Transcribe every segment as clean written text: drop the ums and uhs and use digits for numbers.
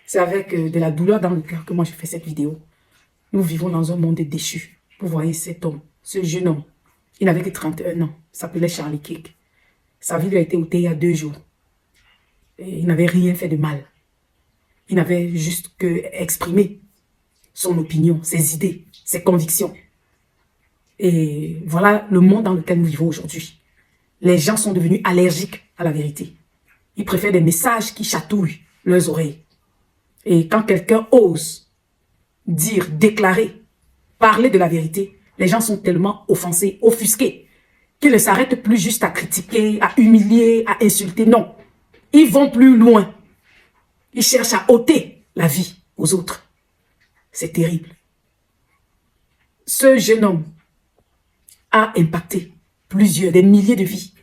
C'est avec de la douleur dans le cœur que moi je fais cette vidéo. Nous vivons dans un monde déchu. Vous voyez cet homme, ce jeune homme. Il n'avait que 31 ans. Il s'appelait Charlie Kirk. Sa vie lui a été ôtée il y a 2 jours. Et il n'avait rien fait de mal. Il n'avait juste que exprimé son opinion, ses idées, ses convictions. Et voilà le monde dans lequel nous vivons aujourd'hui. Les gens sont devenus allergiques à la vérité. Ils préfèrent des messages qui chatouillent leurs oreilles. Et quand quelqu'un ose dire, déclarer, parler de la vérité, les gens sont tellement offensés, offusqués, qu'ils ne s'arrêtent plus juste à critiquer, à humilier, à insulter. Non, ils vont plus loin. Ils cherchent à ôter la vie aux autres. C'est terrible. Ce jeune homme a impacté des milliers de vies.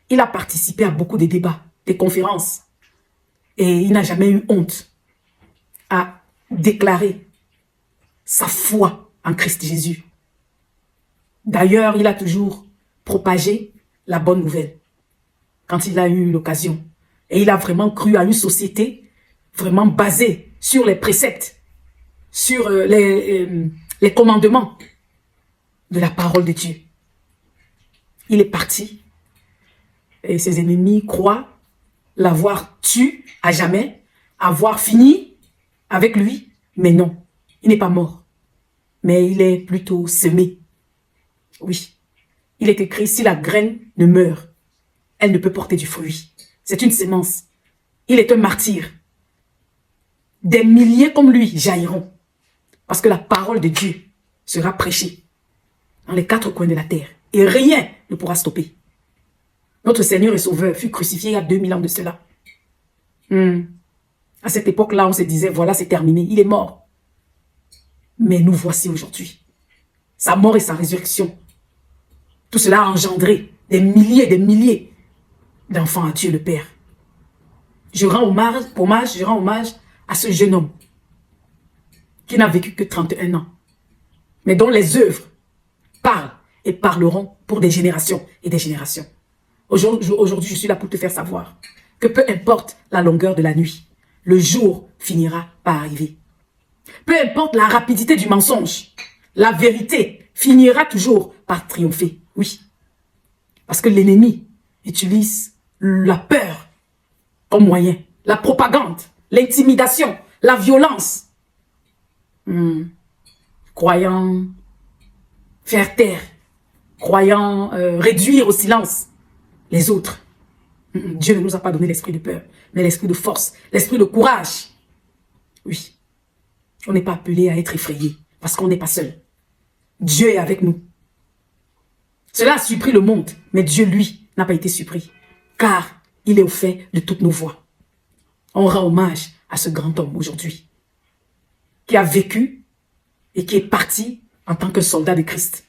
Il a participé à beaucoup de débats, des conférences. Et il n'a jamais eu honte à déclarer sa foi en Christ Jésus. D'ailleurs, il a toujours propagé la bonne nouvelle quand il a eu l'occasion. Et il a vraiment cru à une société vraiment basée sur les préceptes, sur les commandements de la parole de Dieu. Il est parti et ses ennemis croient l'avoir tué à jamais, avoir fini avec lui, mais non, il n'est pas mort, mais il est plutôt semé. Oui, il est écrit, si la graine ne meurt, elle ne peut porter du fruit. C'est une sémence. Il est un martyr. Des milliers comme lui jailliront, parce que la parole de Dieu sera prêchée dans les 4 coins de la terre, et rien ne pourra stopper. Notre Seigneur et Sauveur fut crucifié il y a 2000 ans de cela. À cette époque-là, on se disait, voilà, c'est terminé, il est mort. Mais nous voici aujourd'hui. Sa mort et sa résurrection. Tout cela a engendré des milliers d'enfants à Dieu le Père. Je rends hommage à ce jeune homme qui n'a vécu que 31 ans, mais dont les œuvres parlent et parleront pour des générations et des générations. Aujourd'hui, je suis là pour te faire savoir que peu importe la longueur de la nuit, le jour finira par arriver. Peu importe la rapidité du mensonge, la vérité finira toujours par triompher. Oui, parce que l'ennemi utilise la peur comme moyen, la propagande, l'intimidation, la violence, croyant faire taire, croyant réduire au silence les autres. Dieu ne nous a pas donné l'esprit de peur, mais l'esprit de force, l'esprit de courage. Oui, on n'est pas appelé à être effrayé, parce qu'on n'est pas seul. Dieu est avec nous. Cela a surpris le monde, mais Dieu, lui, n'a pas été surpris, car il est au fait de toutes nos voies. On rend hommage à ce grand homme aujourd'hui, qui a vécu et qui est parti en tant que soldat de Christ.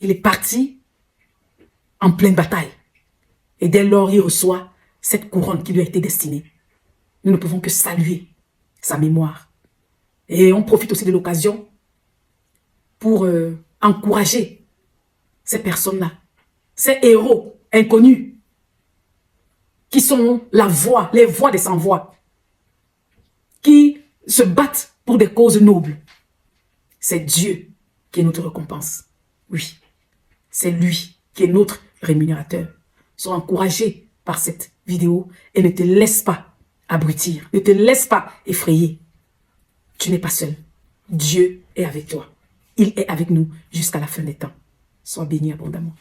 Il est parti en pleine bataille. Et dès lors, il reçoit cette couronne qui lui a été destinée. Nous ne pouvons que saluer sa mémoire. Et on profite aussi de l'occasion pour encourager ces personnes-là, ces héros inconnus, qui sont les voix des sans-voix, qui se battent pour des causes nobles. C'est Dieu qui est notre récompense. Oui, c'est lui qui est notre rémunérateur. Sois encouragé par cette vidéo et ne te laisse pas abrutir, ne te laisse pas effrayer. Tu n'es pas seul. Dieu est avec toi. Il est avec nous jusqu'à la fin des temps. Sois béni abondamment.